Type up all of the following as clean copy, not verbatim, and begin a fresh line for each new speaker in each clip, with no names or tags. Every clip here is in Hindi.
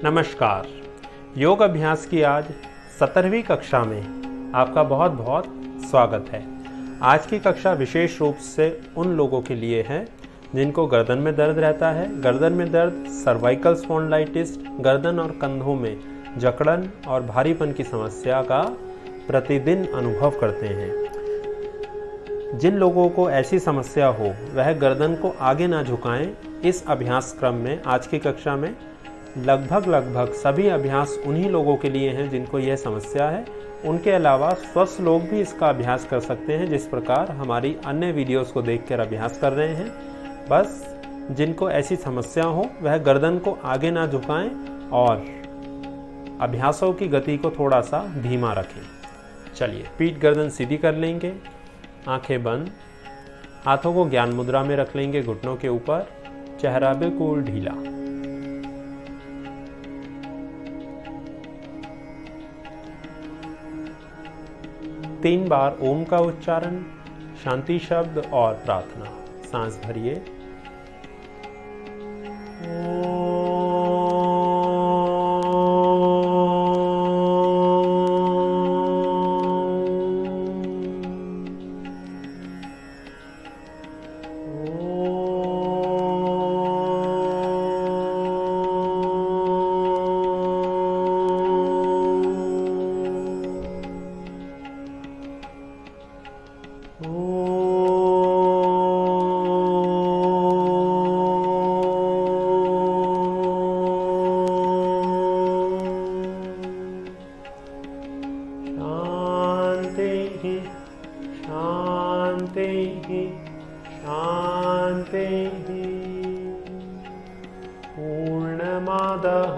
नमस्कार। योग अभ्यास की आज 17वीं कक्षा में आपका बहुत बहुत स्वागत है। आज की कक्षा विशेष रूप से उन लोगों के लिए है जिनको गर्दन में दर्द रहता है। गर्दन में दर्द, सर्वाइकल स्पॉन्डिलाइटिस, गर्दन और कंधों में जकड़न और भारीपन की समस्या का प्रतिदिन अनुभव करते हैं। जिन लोगों को ऐसी समस्या हो वह गर्दन को आगे ना झुकाएं। इस अभ्यास क्रम में आज की कक्षा में लगभग सभी अभ्यास उन्हीं लोगों के लिए हैं जिनको यह समस्या है। उनके अलावा स्वस्थ लोग भी इसका अभ्यास कर सकते हैं, जिस प्रकार हमारी अन्य वीडियोस को देखकर अभ्यास कर रहे हैं। बस जिनको ऐसी समस्या हो वह गर्दन को आगे ना झुकाएं और अभ्यासों की गति को थोड़ा सा धीमा रखें। चलिए, पीठ गर्दन सीधी कर लेंगे, आंखें बंद, हाथों को ज्ञान मुद्रा में रख लेंगे घुटनों के ऊपर, चेहरा बिल्कुल ढीला। तीन बार ओम का उच्चारण, शांति शब्द और प्रार्थना। सांस भरिए। पूर्णमादः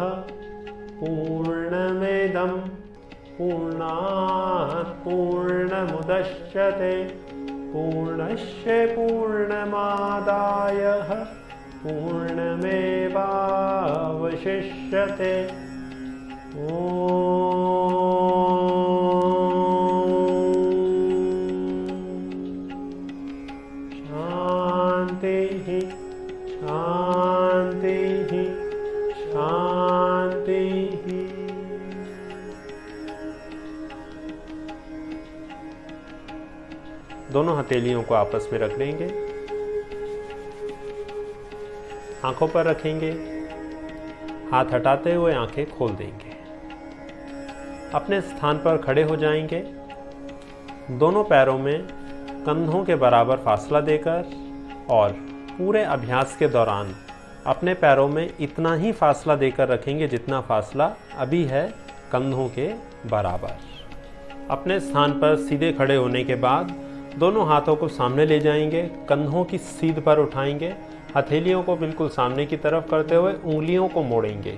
पूर्णमिदं पूर्णात् पूर्णमुदच्यते पूर्णस्य पूर्णमादाय पूर्णमेवावशिष्यते। दोनों हथेलियों को आपस में रख लेंगे, आंखों पर रखेंगे, हाथ हटाते हुए आंखें खोल देंगे। अपने स्थान पर खड़े हो जाएंगे। दोनों पैरों में कंधों के बराबर फासला देकर और पूरे अभ्यास के दौरान अपने पैरों में इतना ही फासला देकर रखेंगे जितना फासला अभी है कंधों के बराबर। अपने स्थान पर सीधे खड़े होने के बाद दोनों हाथों को सामने ले जाएंगे, कंधों की सीध पर उठाएंगे, हथेलियों को बिल्कुल सामने की तरफ करते हुए उंगलियों को मोड़ेंगे।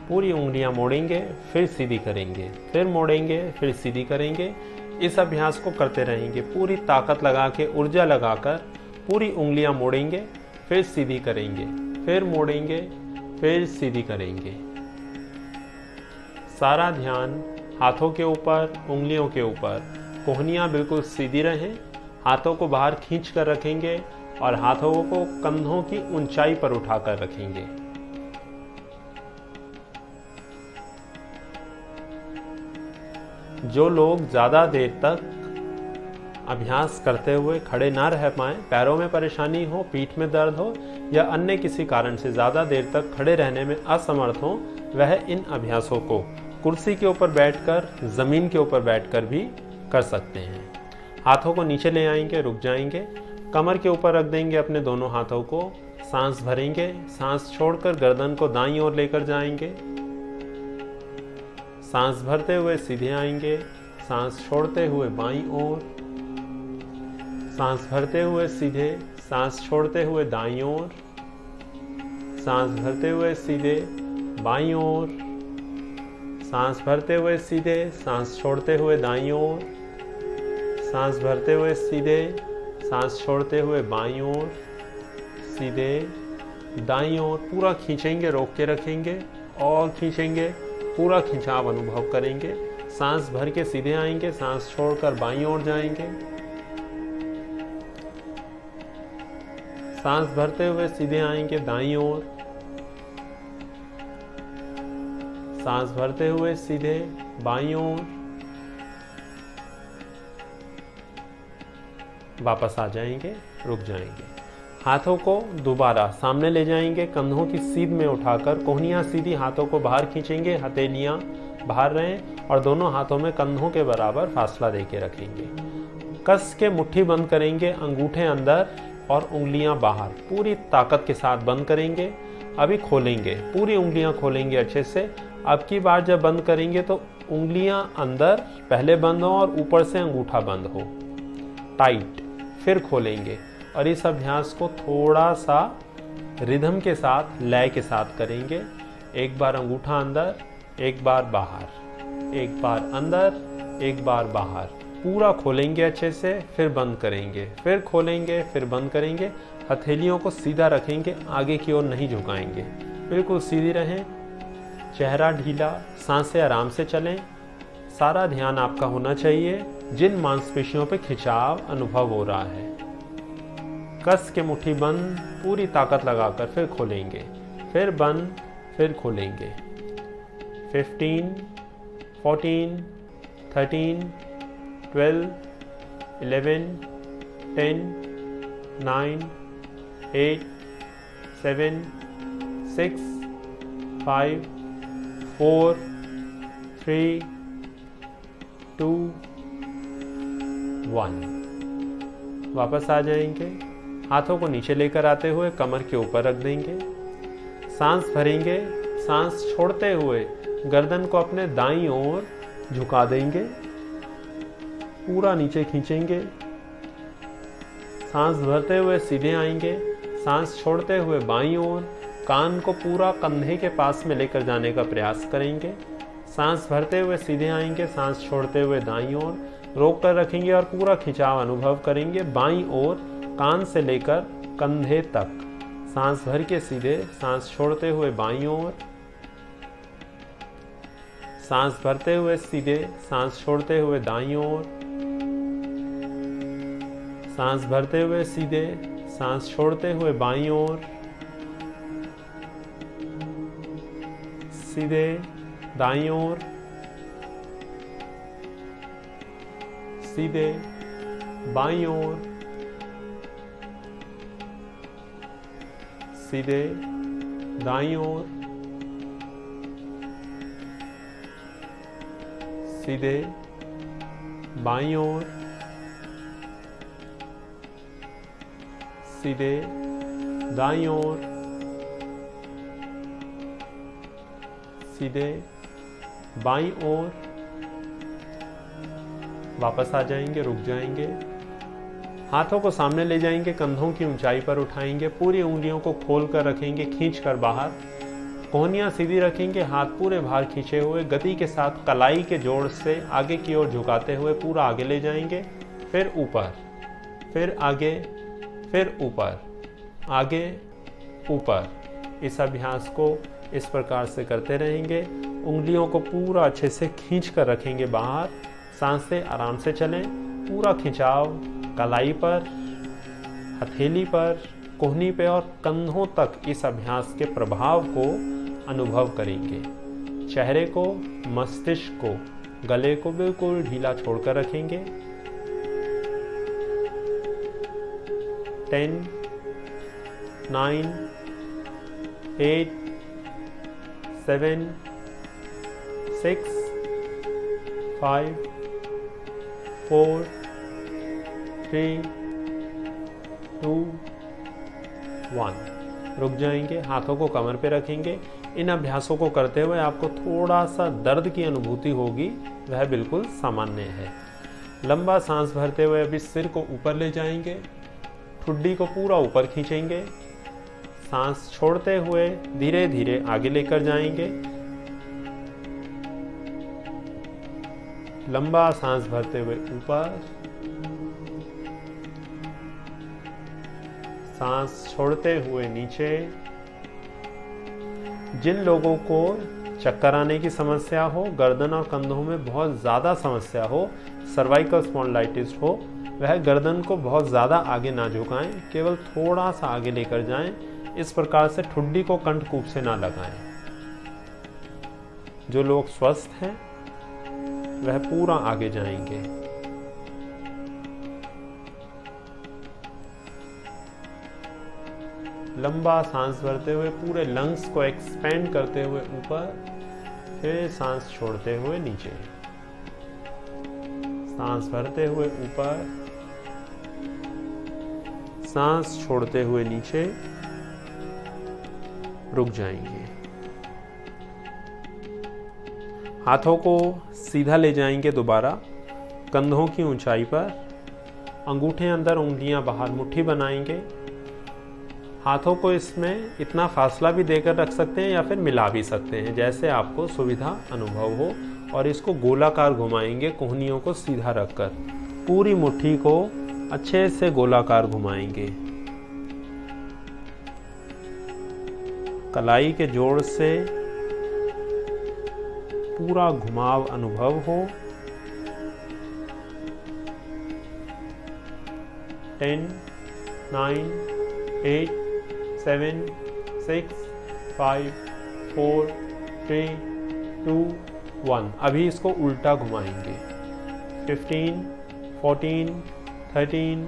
पूरी उंगलियां मोड़ेंगे, फिर सीधी करेंगे, फिर मोड़ेंगे, फिर सीधी करेंगे। इस अभ्यास को करते रहेंगे, पूरी ताकत लगा के, ऊर्जा लगाकर पूरी उंगलियां मोड़ेंगे, फिर सीधी करेंगे, फिर मोड़ेंगे, फिर सीधी करेंगे। सारा ध्यान हाथों के ऊपर, उंगलियों के ऊपर। कोहनियां बिल्कुल सीधी रहें, हाथों को बाहर खींच कर रखेंगे और हाथों को कंधों की ऊंचाई पर उठाकर रखेंगे। जो लोग ज़्यादा देर तक अभ्यास करते हुए खड़े ना रह पाएं, पैरों में परेशानी हो, पीठ में दर्द हो या अन्य किसी कारण से ज़्यादा देर तक खड़े रहने में असमर्थ हो, वह इन अभ्यासों को कुर्सी के ऊपर बैठकर, ज़मीन के ऊपर बैठकर भी कर सकते हैं। हाथों को नीचे ले आएंगे, रुक जाएंगे, कमर के ऊपर रख देंगे अपने दोनों हाथों को, सांस भरेंगे, सांस छोड़कर गर्दन को दाईं ओर लेकर जाएंगे, सांस भरते हुए सीधे आएंगे, सांस छोड़ते हुए बाईं ओर, सांस भरते हुए सीधे, सांस छोड़ते हुए दाईं ओर, सांस भरते हुए सीधे, बाईं ओर, सांस भरते हुए सीधे, सांस छोड़ते हुए दाईं ओर, सांस भरते हुए सीधे, सांस छोड़ते हुए बाईं ओर, सीधे दाईं ओर। पूरा खींचेंगे, रोक के रखेंगे और खींचेंगे, पूरा खिंचाव अनुभव करेंगे। सांस भर के सीधे आएंगे, सांस छोड़कर बाईं ओर जाएंगे, सांस भरते हुए सीधे आएंगे दाईं ओर, सांस भरते हुए सीधे बाईं ओर वापस आ जाएंगे, रुक जाएंगे। हाथों को दोबारा सामने ले जाएंगे, कंधों की सीध में उठाकर कोहनियां सीधी, हाथों को बाहर खींचेंगे, हथेलियां बाहर रहें और दोनों हाथों में कंधों के बराबर फासला देके रखेंगे। कस के मुट्ठी बंद करेंगे, अंगूठे अंदर और उंगलियां बाहर, पूरी ताकत के साथ बंद करेंगे। अभी खोलेंगे, पूरी उंगलियां खोलेंगे अच्छे से। अब की बार जब बंद करेंगे तो उंगलियां अंदर पहले बंद हो और ऊपर से अंगूठा बंद हो, टाइट। फिर खोलेंगे और इस अभ्यास को थोड़ा सा रिदम के साथ, लय के साथ करेंगे। एक बार अंगूठा अंदर, एक बार बाहर, एक बार अंदर, एक बार बाहर। पूरा खोलेंगे अच्छे से, फिर बंद करेंगे, फिर खोलेंगे, फिर बंद करेंगे। हथेलियों को सीधा रखेंगे, आगे की ओर नहीं झुकाएंगे, बिल्कुल सीधी रहें। चेहरा ढीला, सांसें आराम से चलें। सारा ध्यान आपका होना चाहिए जिन मांसपेशियों पे खिंचाव अनुभव हो रहा है। कस के मुट्ठी बंद, पूरी ताकत लगाकर फिर खोलेंगे, फिर बंद, फिर खोलेंगे। 15, 14, 13, 12, 11, 10, 9, 8, 7, 6, 5, 4, 3, 2, 1। वापस आ जाएंगे। हाथों को नीचे लेकर आते हुए कमर के ऊपर रख देंगे। सांस भरेंगे, सांस छोड़ते हुए गर्दन को अपने दाईं ओर झुका देंगे, पूरा नीचे खींचेंगे। सांस भरते हुए सीधे आएंगे, सांस छोड़ते हुए बाईं ओर, कान को पूरा कंधे के पास में लेकर जाने का प्रयास करेंगे। सांस भरते हुए सीधे आएंगे, सांस छोड़ते हुए दाईं ओर, रोक कर रखेंगे और पूरा खिंचाव अनुभव करेंगे बाईं ओर, कान से लेकर कंधे तक। सांस भर के सीधे, सांस छोड़ते हुए बाईं ओर, सांस भरते हुए सीधे, सांस छोड़ते हुए दाईं ओर, सांस भरते हुए सीधे, सांस छोड़ते हुए बाईं ओर, सीधे दाईं ओर, सीधे बाईं ओर, सीधे दाईं ओर, सीधे बाईं ओर, सीधे दाईं ओर, सीधे बाईं ओर। वापस आ जाएंगे, रुक जाएंगे। हाथों को सामने ले जाएंगे, कंधों की ऊंचाई पर उठाएंगे, पूरी उंगलियों को खोल कर रखेंगे, खींच कर बाहर। कोहनियां सीधी रखेंगे, हाथ पूरे बाहर खींचे हुए, गति के साथ कलाई के जोड़ से आगे की ओर झुकाते हुए पूरा आगे ले जाएंगे। फिर ऊपर, फिर आगे, फिर ऊपर, आगे, ऊपर। इस अभ्यास को इस प्रकार से करते रहेंगे। उंगलियों को पूरा अच्छे से खींच कर रखेंगे बाहर। सांसें आराम से चलें, पूरा खिंचाव कलाई पर, हथेली पर, कोहनी पे और कंधों तक इस अभ्यास के प्रभाव को अनुभव करेंगे। चेहरे को, मस्तिष्क को, गले को बिल्कुल ढीला छोड़कर रखेंगे। 10, 9, 8, 7, 6, 5, 4, 3, 2, 1। रुक जाएंगे, हाथों को कमर पे रखेंगे। इन अभ्यासों को करते हुए आपको थोड़ा सा दर्द की अनुभूति होगी, वह बिल्कुल सामान्य है। लंबा सांस भरते हुए अभी सिर को ऊपर ले जाएंगे, ठुड्डी को पूरा ऊपर खींचेंगे। सांस छोड़ते हुए धीरे धीरे आगे लेकर जाएंगे। लंबा सांस भरते हुए ऊपर, सांस छोड़ते हुए नीचे। जिन लोगों को चक्कर आने की समस्या हो, गर्दन और कंधों में बहुत ज़्यादा समस्या हो, सर्वाइकल स्पॉन्डिलाइटिस हो, वह गर्दन को बहुत ज़्यादा आगे ना झुकाएं, केवल थोड़ा सा आगे लेकर जाएं। इस प्रकार से ठुड्डी को कंठकूप से ना लगाएं। जो लोग स्वस्थ हैं वह पूरा आगे जाएंगे। लंबा सांस भरते हुए पूरे लंग्स को एक्सपेंड करते हुए ऊपर, फिर सांस छोड़ते हुए नीचे। सांस भरते हुए ऊपर, सांस छोड़ते हुए नीचे, रुक जाएंगे। हाथों को सीधा ले जाएंगे दोबारा कंधों की ऊंचाई पर, अंगूठे अंदर उंगलियां बाहर, मुट्ठी बनाएंगे। हाथों को इसमें इतना फासला भी देकर रख सकते हैं या फिर मिला भी सकते हैं, जैसे आपको सुविधा अनुभव हो। और इसको गोलाकार घुमाएंगे, कोहनियों को सीधा रखकर पूरी मुट्ठी को अच्छे से गोलाकार घुमाएंगे। कलाई के जोड़ से पूरा घुमाव अनुभव हो। 10, 9, 8, 7, 6, 5, 4, 3, 2, 1। अभी इसको उल्टा घुमाएंगे। 15, 14, 13,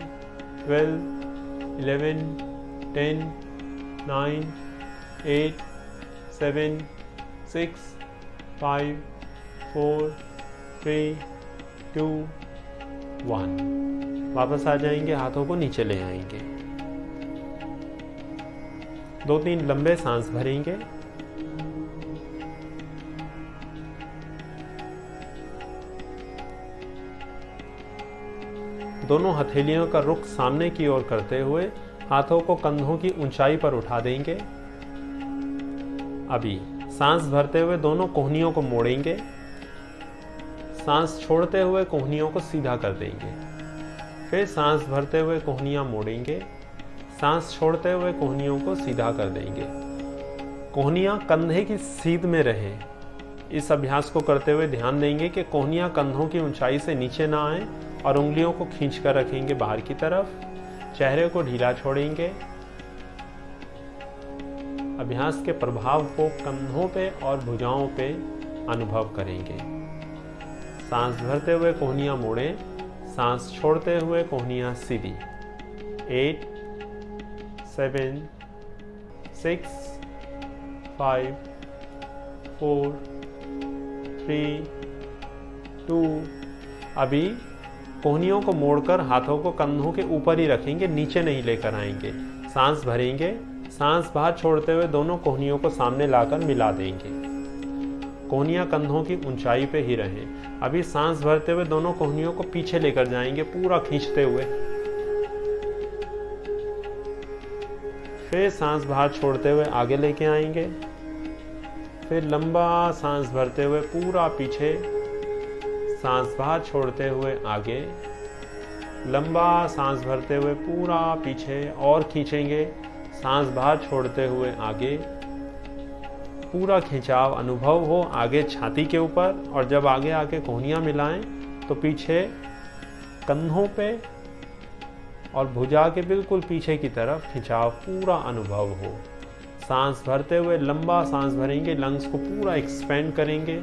12, 11, 10, 9, 8, 7, 6, 5, 4, 3, 2, 1। वापस आ जाएंगे, हाथों को नीचे ले आएंगे। 2-3 लंबे सांस भरेंगे। दोनों हथेलियों का रुख सामने की ओर करते हुए हाथों को कंधों की ऊंचाई पर उठा देंगे। अभी सांस भरते हुए दोनों कोहनियों को मोड़ेंगे। सांस छोड़ते हुए कोहनियों को सीधा कर देंगे। फिर सांस भरते हुए कोहनियां मोड़ेंगे। सांस छोड़ते हुए कोहनियों को सीधा कर देंगे। कोहनियां कंधे की सीध में रहें। इस अभ्यास को करते हुए ध्यान देंगे कि कोहनियां कंधों की ऊंचाई से नीचे ना आए और उंगलियों को खींचकर रखेंगे बाहर की तरफ। चेहरे को ढीला छोड़ेंगे। अभ्यास के प्रभाव को कंधों पे और भुजाओं पे अनुभव करेंगे। सांस भरते हुए कोहनियां मोड़ें। सांस छोड़ते हुए कोहनियां सीधी। 8, 7, 6, 5, 4, 3, 2। अभी कोहनियों को मोड़कर हाथों को कंधों के ऊपर ही रखेंगे, नीचे नहीं लेकर आएंगे। सांस भरेंगे। सांस बाहर छोड़ते हुए दोनों कोहनियों को सामने लाकर मिला देंगे। कोहनियां कंधों की ऊंचाई पे ही रहें। अभी सांस भरते हुए दोनों कोहनियों को पीछे लेकर जाएंगे, पूरा खींचते हुए। फिर सांस बाहर छोड़ते हुए आगे लेके आएंगे। फिर लंबा सांस भरते हुए पूरा पीछे, सांस बाहर छोड़ते हुए आगे। लंबा सांस भरते हुए पूरा पीछे और खींचेंगे। सांस बाहर छोड़ते हुए आगे। पूरा खिंचाव अनुभव हो आगे छाती के ऊपर, और जब आगे आके कोहनियां मिलाएं तो पीछे कंधों पे और भुजा के बिल्कुल पीछे की तरफ खिंचाव पूरा अनुभव हो। सांस भरते हुए लंबा सांस भरेंगे, लंग्स को पूरा एक्सपेंड करेंगे।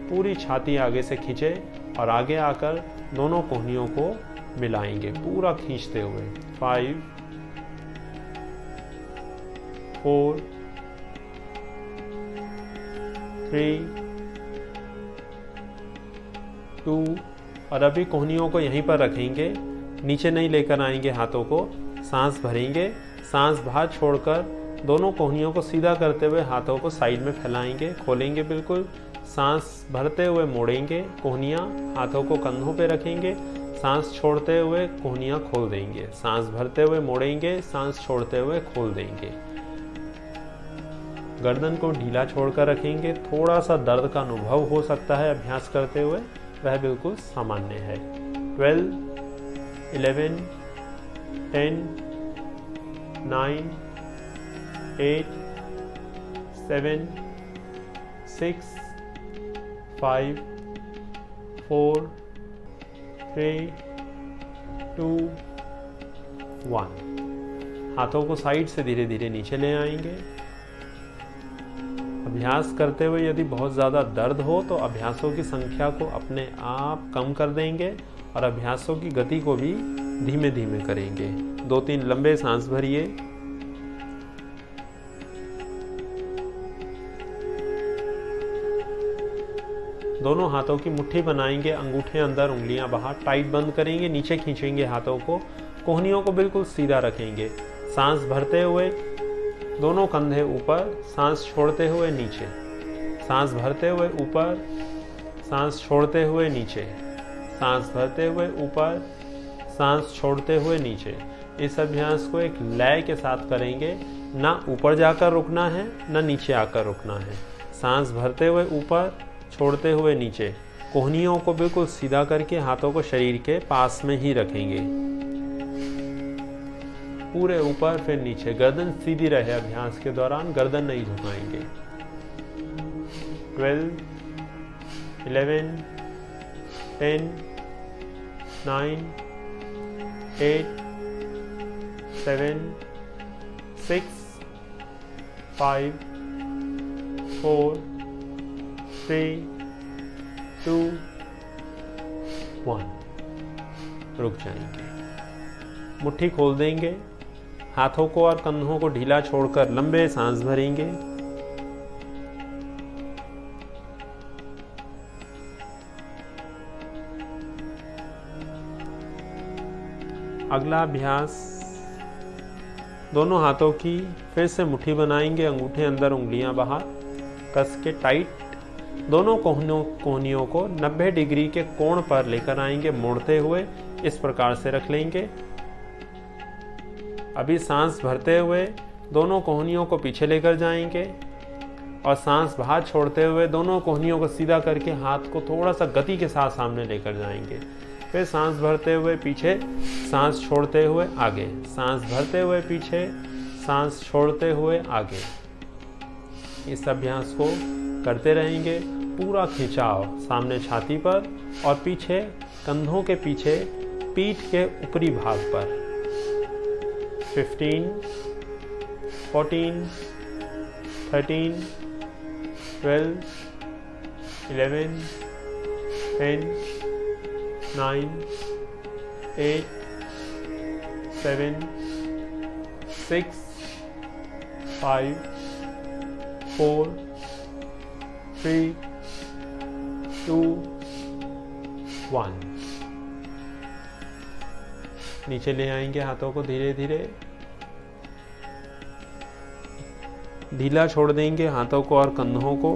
पूरी छाती आगे से खींचे और आगे आकर दोनों कोहनियों को मिलाएंगे, पूरा खींचते हुए। 5, 4, 3, 2। और अभी कोहनियों को यहीं पर रखेंगे, नीचे नहीं लेकर आएंगे हाथों को। सांस भरेंगे। सांस बाहर छोड़कर दोनों कोहनियों को सीधा करते हुए हाथों को साइड में फैलाएंगे, खोलेंगे बिल्कुल। सांस भरते हुए मोड़ेंगे कोहनियां, हाथों को कंधों पे रखेंगे। सांस छोड़ते हुए कोहनियां खोल देंगे। सांस भरते हुए मोड़ेंगे, सांस छोड़ते हुए खोल देंगे। गर्दन को ढीला छोड़कर रखेंगे। थोड़ा सा दर्द का अनुभव हो सकता है अभ्यास करते हुए, वह बिल्कुल सामान्य है। 12, 11, 10, 9, 8, 7, 6, 5, 4, 3, 2, 1। हाथों को साइड से धीरे धीरे नीचे ले आएंगे। अभ्यास करते हुए यदि बहुत ज़्यादा दर्द हो तो अभ्यासों की संख्या को अपने आप कम कर देंगे और अभ्यासों की गति को भी धीमे धीमे करेंगे। 2-3 लंबे सांस भरिए। दोनों हाथों की मुट्ठी बनाएंगे, अंगूठे अंदर उंगलियां बाहर, टाइट बंद करेंगे, नीचे खींचेंगे हाथों को, कोहनियों को बिल्कुल सीधा रखेंगे। सांस भरते हुए दोनों कंधे ऊपर, सांस छोड़ते हुए नीचे, सांस भरते हुए ऊपर, सांस छोड़ते हुए नीचे, सांस भरते हुए ऊपर, सांस छोड़ते हुए नीचे। इस अभ्यास को एक लय के साथ करेंगे, ना ऊपर जाकर रुकना है ना नीचे आकर रुकना है। सांस भरते हुए ऊपर, छोड़ते हुए नीचे, कोहनियों को बिल्कुल सीधा करके हाथों को शरीर के पास में ही रखेंगे। पूरे ऊपर फिर नीचे, गर्दन सीधी रहे अभ्यास के दौरान, गर्दन नहीं झुकाएंगे। 12, 11, 10, 9, 8, 7, 6, 5, 4, 3, 2, 1। रुक जाएंगे, मुट्ठी खोल देंगे, हाथों को और कंधों को ढीला छोड़कर लंबे सांस भरेंगे। अगला अभ्यास, दोनों हाथों की फिर से मुट्ठी बनाएंगे, अंगूठे अंदर उंगलियां बाहर, कस के टाइट। दोनों कोहनियों को 90 डिग्री के कोण पर लेकर आएंगे, मोड़ते हुए इस प्रकार से रख लेंगे। अभी सांस भरते हुए दोनों कोहनियों को पीछे लेकर जाएंगे और सांस बाहर छोड़ते हुए दोनों कोहनियों को सीधा करके हाथ को थोड़ा सा गति के साथ सामने लेकर जाएंगे। फिर सांस भरते हुए पीछे, सांस छोड़ते हुए आगे, सांस भरते हुए पीछे, सांस छोड़ते हुए आगे। इस अभ्यास को करते रहेंगे। पूरा खिंचाव सामने छाती पर और पीछे कंधों के पीछे पीठ के ऊपरी भाग पर। 15, 14, 13, 12, 11, 10, 9, 8, 7, 6, 5, 4, 3, 2, 1। नीचे ले आएंगे हाथों को धीरे धीरे, ढीला छोड़ देंगे हाथों को और कंधों को।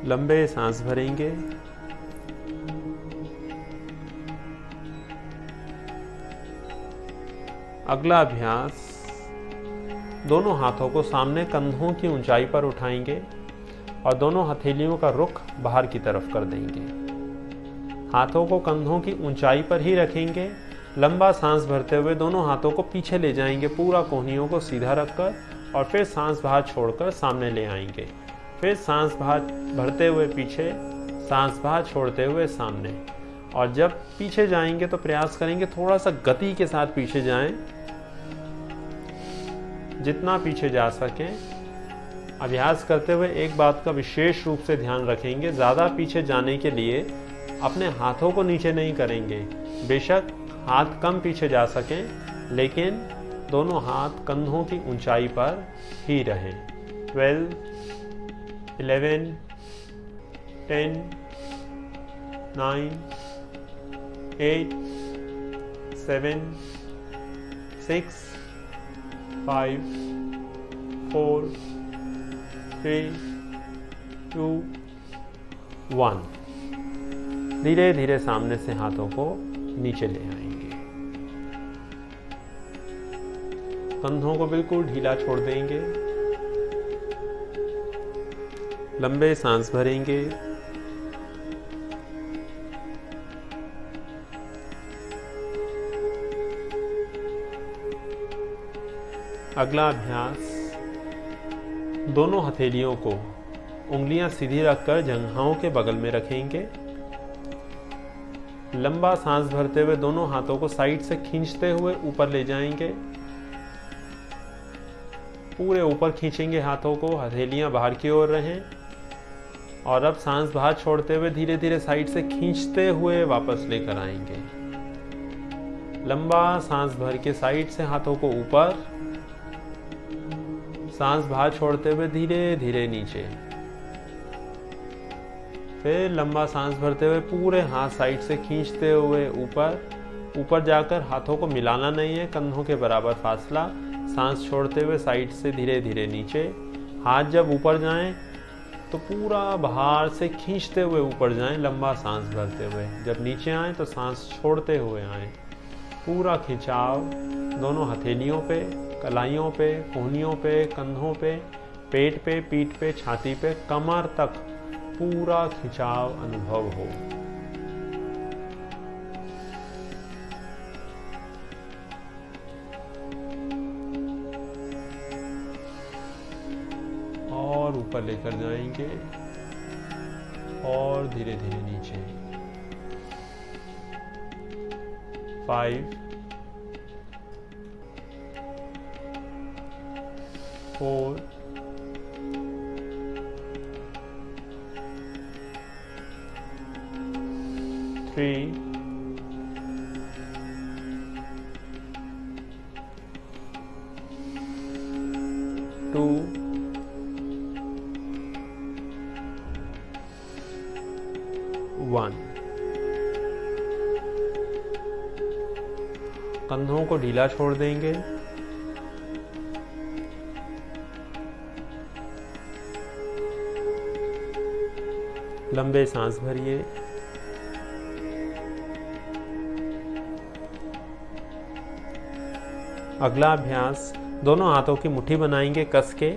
लंबे सांस भरेंगे। अगला अभ्यास, दोनों हाथों को सामने कंधों की ऊंचाई पर उठाएंगे और दोनों हथेलियों का रुख बाहर की तरफ कर देंगे। हाथों को कंधों की ऊंचाई पर ही रखेंगे। लंबा सांस भरते हुए दोनों हाथों को पीछे ले जाएंगे, पूरा कोहनियों को सीधा रखकर, और फिर सांस बाहर छोड़कर सामने ले आएंगे। फिर सांस बाहर भरते हुए पीछे, सांस बाहर छोड़ते हुए सामने। और जब पीछे जाएंगे तो प्रयास करेंगे थोड़ा सा गति के साथ पीछे जाएं, जितना पीछे जा सकें। अभ्यास करते हुए एक बात का विशेष रूप से ध्यान रखेंगे, ज़्यादा पीछे जाने के लिए अपने हाथों को नीचे नहीं करेंगे। बेशक हाथ कम पीछे जा सकें, लेकिन दोनों हाथ कंधों की ऊंचाई पर ही रहें। 12, 11, 10, 9, 8, 7, 6, 5, 4, 3, 2, 1। धीरे धीरे सामने से हाथों को नीचे ले आएंगे, कंधों को बिल्कुल ढीला छोड़ देंगे। लंबे सांस भरेंगे। अगला अभ्यास, दोनों हथेलियों को उंगलियां सीधी रखकर जंघाओं के बगल में रखेंगे। लंबा सांस भरते हुए दोनों हाथों को साइड से खींचते हुए ऊपर ले जाएंगे। पूरे ऊपर खींचेंगे हाथों को, हथेलियां बाहर की ओर रहें। और अब सांस बाहर छोड़ते हुए धीरे धीरे साइड से खींचते हुए वापस लेकर आएंगे। लंबा सांस भर के साइड से हाथों को ऊपर, सांस बाहर छोड़ते हुए धीरे धीरे नीचे। फिर लंबा सांस भरते हुए पूरे हाथ साइड से खींचते हुए ऊपर। ऊपर जाकर हाथों को मिलाना नहीं है, कंधों के बराबर फासला। सांस छोड़ते हुए साइड से धीरे धीरे नीचे। हाथ जब ऊपर जाएं तो पूरा बाहर से खींचते हुए ऊपर जाएं, लंबा सांस भरते हुए। जब नीचे आएं तो सांस छोड़ते हुए आएं। पूरा खिंचाव दोनों हथेलियों पे, कलाइयों पे, कोहनियों पे, कंधों पे, पेट पे, पीठ पे, छाती पे, कमर तक पूरा खिंचाव अनुभव हो। और ऊपर लेकर जाएंगे और धीरे धीरे नीचे। 5 4 3 2 1। कंधों को ढीला छोड़ देंगे। लंबे सांस भरिए। अगला अभ्यास, दोनों हाथों की मुट्ठी बनाएंगे कस के।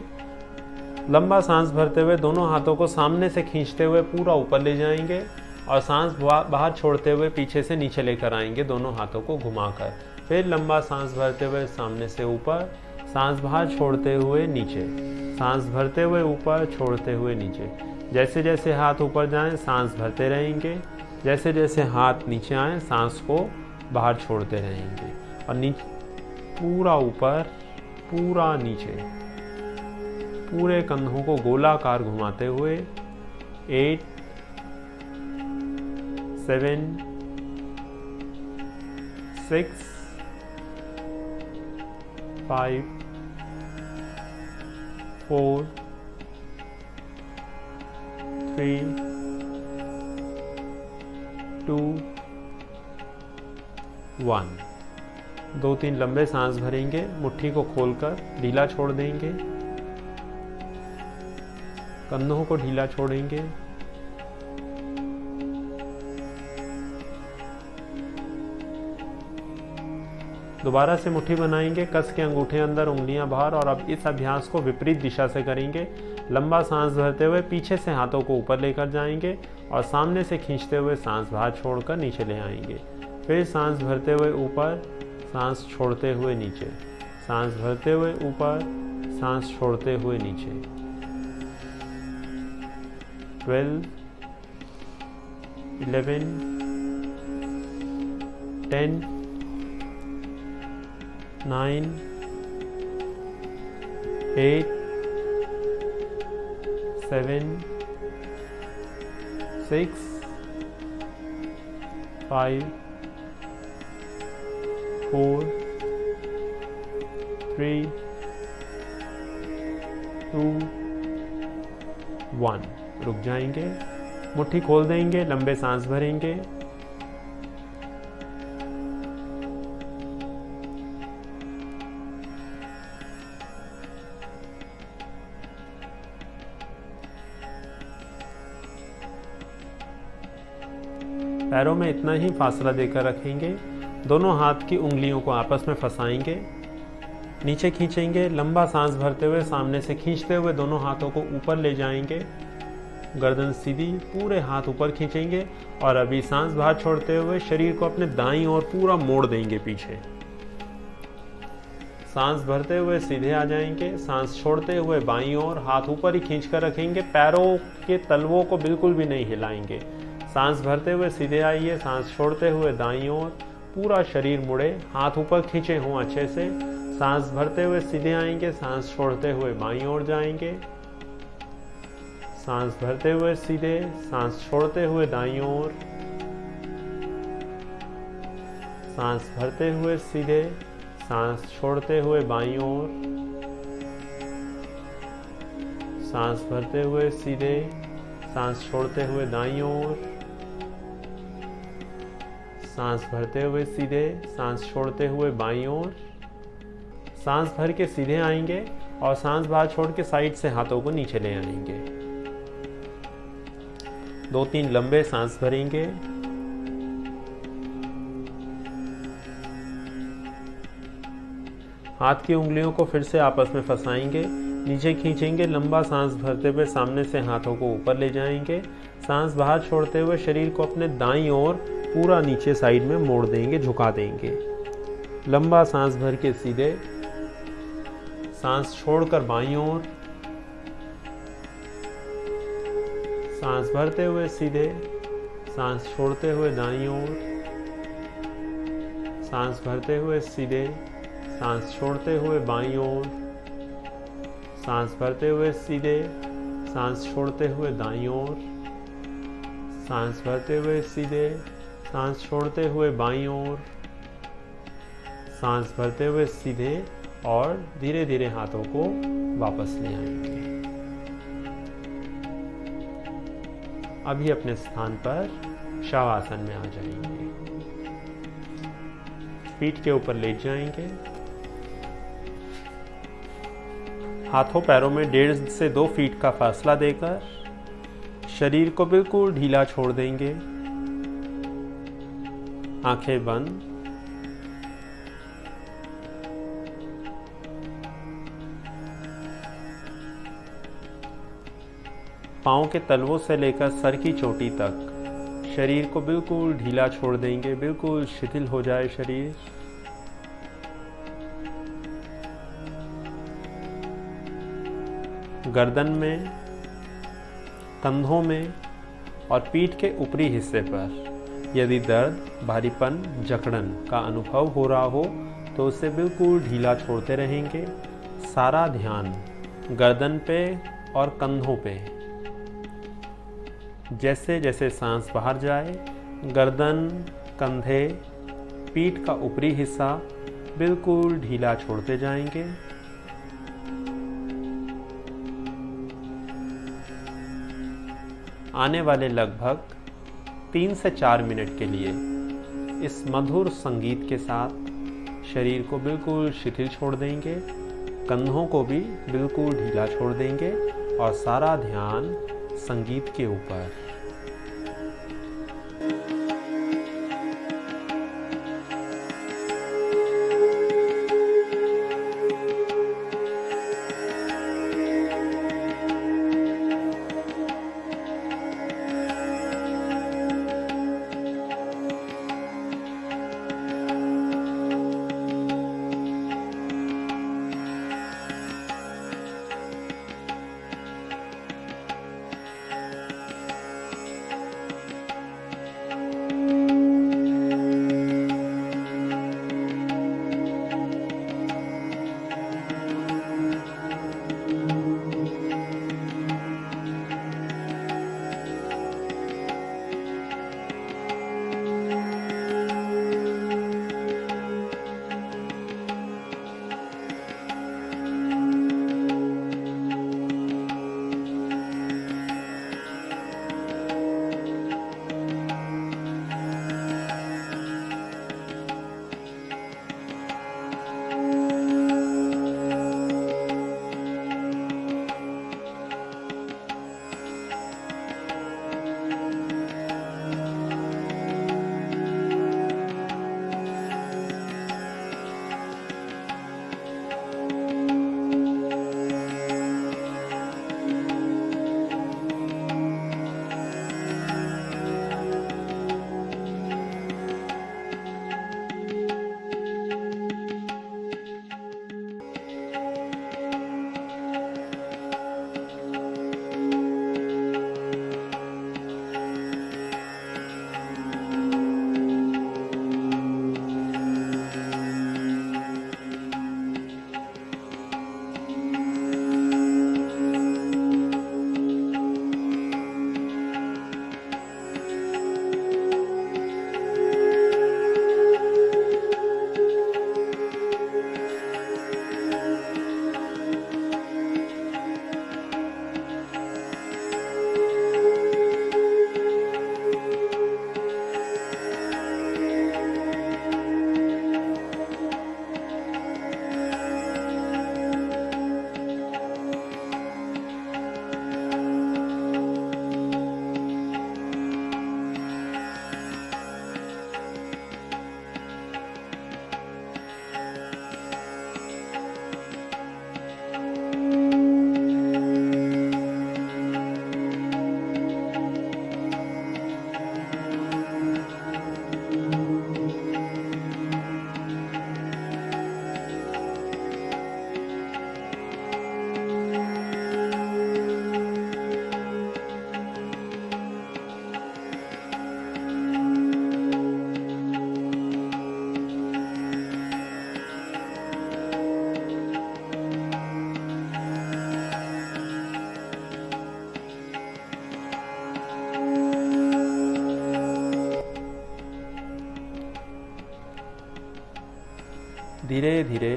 लंबा सांस भरते हुए दोनों हाथों को सामने से खींचते हुए पूरा ऊपर ले जाएंगे और सांस बाहर छोड़ते हुए पीछे से नीचे लेकर आएंगे, दोनों हाथों को घुमाकर। फिर लंबा सांस भरते हुए सामने से ऊपर, सांस बाहर छोड़ते हुए नीचे, सांस भरते हुए ऊपर, छोड़ते हुए नीचे। जैसे जैसे हाथ ऊपर जाएं सांस भरते रहेंगे, जैसे जैसे हाथ नीचे आए सांस को बाहर छोड़ते रहेंगे। और नीचे पूरा ऊपर, पूरा नीचे, पूरे कंधों को गोलाकार घुमाते हुए। 8 7 6 5 4 3 2 1। 2-3 लंबे सांस भरेंगे, मुट्ठी को खोलकर ढीला छोड़ देंगे, कंधों को ढीला छोड़ेंगे। दोबारा से मुट्ठी बनाएंगे, कस के अंगूठे अंदर, उंगलियां बाहर। और अब इस अभ्यास को विपरीत दिशा से करेंगे। लंबा सांस भरते हुए पीछे से हाथों को ऊपर लेकर जाएंगे और सामने से खींचते हुए सांस बाहर छोड़कर नीचे ले आएंगे। फिर सांस भरते हुए ऊपर, सांस छोड़ते हुए नीचे, सांस भरते हुए ऊपर, सांस छोड़ते हुए नीचे। 12 11 10 9 8 7 6 5 4 3 2 1। रुक जाएंगे, मुट्ठी खोल देंगे, लंबे सांस भरेंगे। पैरों में इतना ही फासला देकर रखेंगे। दोनों हाथ की उंगलियों को आपस में फंसाएंगे, नीचे खींचेंगे। लंबा सांस भरते हुए सामने से खींचते हुए दोनों हाथों को ऊपर ले जाएंगे, गर्दन सीधी, पूरे हाथ ऊपर खींचेंगे। और अभी सांस बाहर छोड़ते हुए शरीर को अपने दाईं ओर पूरा मोड़ देंगे पीछे। सांस भरते हुए सीधे आ जाएंगे, सांस छोड़ते हुए बाईं ओर, हाथ ऊपर ही खींच कर रखेंगे, पैरों के तलवों को बिल्कुल भी नहीं हिलाएंगे। सांस भरते हुए सीधे आइए, सांस छोड़ते हुए दाईं ओर, पूरा शरीर मुड़े, हाथ ऊपर खींचे हों अच्छे से। सांस भरते हुए सीधे आएंगे, सांस छोड़ते हुए बाईं ओर जाएंगे। सांस भरते हुए सीधे, सांस छोड़ते हुए दाईं ओर। सांस भरते हुए सीधे, सांस छोड़ते हुए बाईं ओर। सांस भरते हुए सीधे, सांस छोड़ते हुए दाईं ओर। सांस भरते हुए सीधे, सांस छोड़ते हुए बाईं ओर। सांस भर के सीधे आएंगे और सांस बाहर छोड़ के साइड से हाथों को नीचे ले आएंगे। 2-3 लंबे सांस भरेंगे। हाथ की उंगलियों को फिर से आपस में फंसाएंगे, नीचे खींचेंगे, लंबा सांस भरते हुए सामने से हाथों को ऊपर ले जाएंगे। सांस बाहर छोड़ते हुए शरीर को अपने दाईं ओर पूरा नीचे साइड में मोड़ देंगे, झुका देंगे। लंबा सांस भर के सीधे, सांस छोड़कर बाईं ओर। सांस भरते हुए सीधे, सांस छोड़ते हुए दाईं ओर। सांस भरते हुए सीधे, सांस छोड़ते हुए बाईं ओर। सांस भरते हुए सीधे, सांस छोड़ते हुए दाईं ओर। सांस भरते हुए सीधे, सांस छोड़ते हुए बाईं ओर। सांस भरते हुए सीधे और धीरे धीरे हाथों को वापस ले आएंगे। अभी अपने स्थान पर शवासन में आ जाएंगे। पीठ के ऊपर लेट जाएंगे। हाथों पैरों में 1.5 से 2 फीट का फासला देकर शरीर को बिल्कुल ढीला छोड़ देंगे। आंखें बंद। पांव के तलवों से लेकर सर की चोटी तक शरीर को बिल्कुल ढीला छोड़ देंगे, बिल्कुल शिथिल हो जाए शरीर। गर्दन में, कंधों में और पीठ के ऊपरी हिस्से पर यदि दर्द, भारीपन, जकड़न का अनुभव हो रहा हो तो उसे बिल्कुल ढीला छोड़ते रहेंगे। सारा ध्यान गर्दन पे और कंधों पे। जैसे जैसे सांस बाहर जाए, गर्दन, कंधे, पीठ का ऊपरी हिस्सा बिल्कुल ढीला छोड़ते जाएंगे। आने वाले लगभग 3 से 4 मिनट के लिए इस मधुर संगीत के साथ शरीर को बिल्कुल शिथिल छोड़ देंगे, कंधों को भी बिल्कुल ढीला छोड़ देंगे और सारा ध्यान संगीत के ऊपर। धीरे धीरे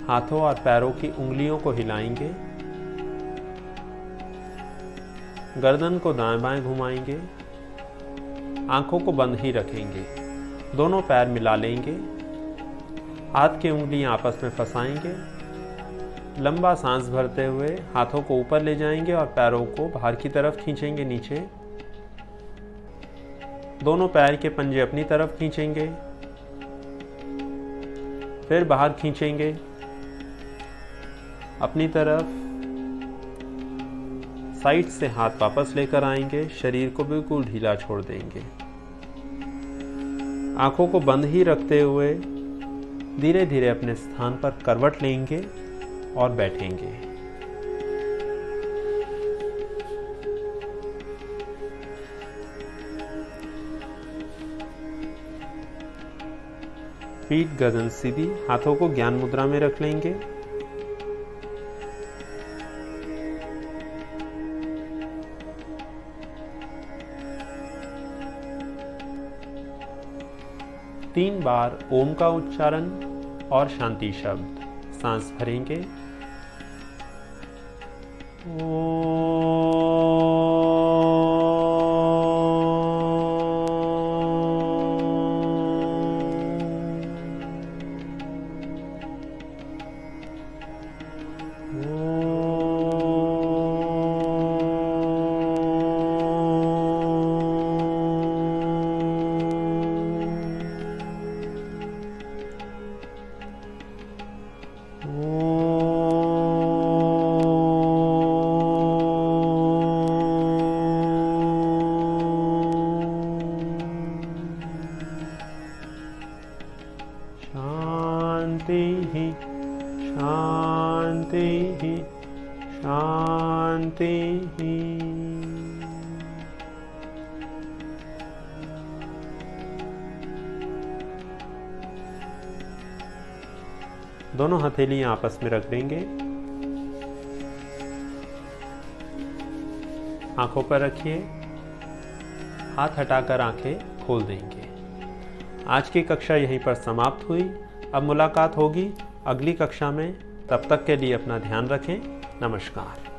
हाथों और पैरों की उंगलियों को हिलाएंगे। गर्दन को दाएं बाएं घुमाएंगे। आंखों को बंद ही रखेंगे। दोनों पैर मिला लेंगे। हाथ की उंगलियां आपस में फंसाएंगे। लंबा सांस भरते हुए हाथों को ऊपर ले जाएंगे और पैरों को बाहर की तरफ खींचेंगे नीचे। दोनों पैर के पंजे अपनी तरफ खींचेंगे, फिर बाहर खींचेंगे अपनी तरफ। साइड से हाथ वापस लेकर आएंगे। शरीर को बिल्कुल ढीला छोड़ देंगे। आंखों को बंद ही रखते हुए धीरे धीरे अपने स्थान पर करवट लेंगे और बैठेंगे। पीठ गर्दन सीधी, हाथों को ज्ञान मुद्रा में रख लेंगे। तीन बार ओम का उच्चारण और शांति शब्द। सांस भरेंगे। शांति शांति शांति। दोनों हथेलियां आपस में रख देंगे। आंखों पर रखिए। हाथ हटाकर आंखें खोल देंगे। आज की कक्षा यहीं पर समाप्त हुई। अब मुलाकात होगी अगली कक्षा में। तब तक के लिए अपना ध्यान रखें। नमस्कार।